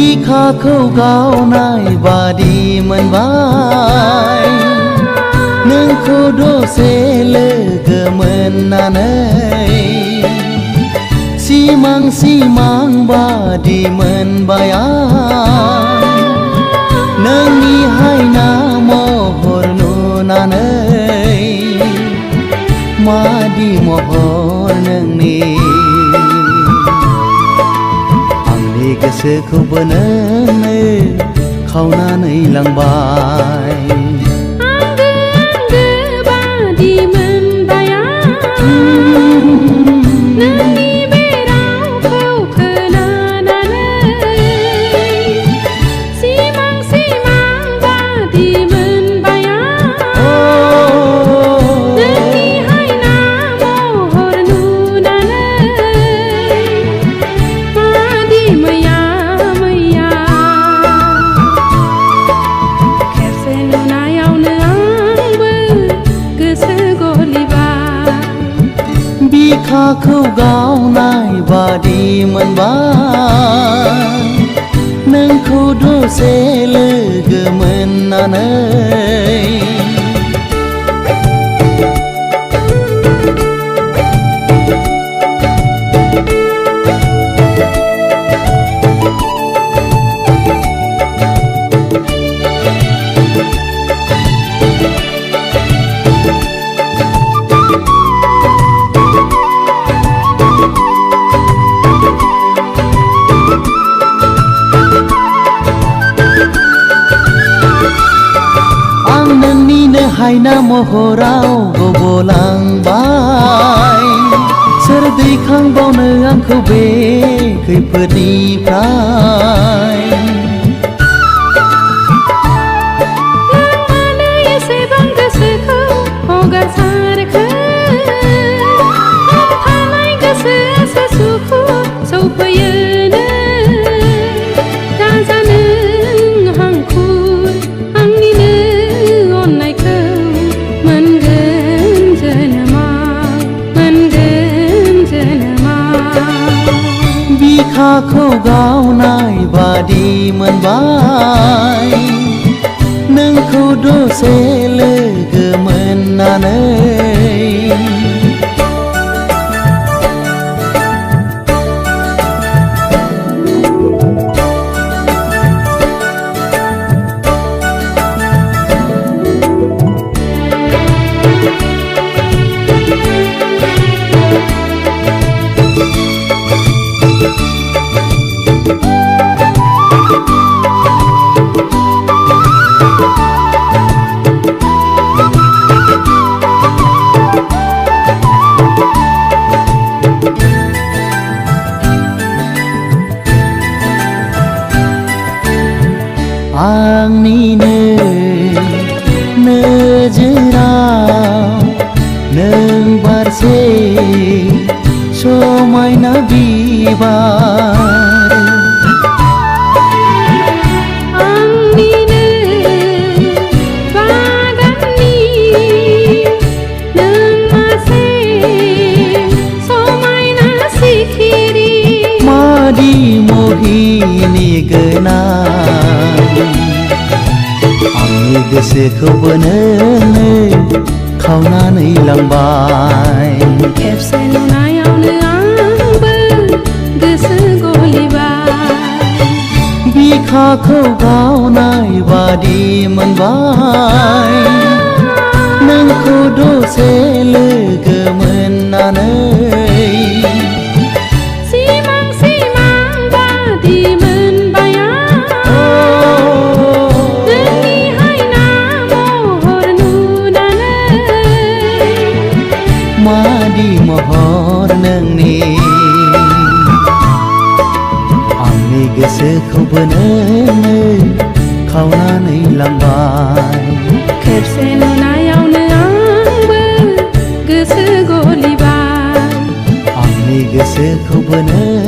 बिखाखौ गावनाय बादि मोनबाय नोंखौ दसे लोगो मोननानै सिमां बादि मोनबाय आं नोंनि हायना महर नुनानै मादि महर नोंनि आंनि गोसोखौबो नोंनो खावनानै लांबाय बिखाखौ गावनाय बादि मोनबाय नोंखौ दसे लोगो मोननानै हायना महराव गबलांबाय सोर दैखांबावनो आंखौ बे खैफोदनिफ्राय मानो एसेबां गोसोखौ हगारसारखो थानाय गोसोआसो सुखु सौफैयोनो दाजानो हांखुर आंनिनो अननायखौ बिखाखौ गावनाय बादि मोनबाय नोंखौ दसे लोगो मोननानै आंनिनो नोजोराव नों बारसे समायना बिबार आंनिनो बागाननि नों मासे समायना सिखिरि मादि मोहिनी गोनां आंनि गोसोखौबो नोंनो खावनानै लांबाय खेबसे नुनायावनो आंबो गोसो गलिबाय बिखाखौ गावनाय बादि मोनबाय नोंखौ दसे लोगो मोननानै मादि महर नोंनि आंनि गोसोखौबो नोंनो खावनानै लांबाय खेबसे नुनायावनो आंबो गोसो गलिबाय आंनि गोसोखौबो नों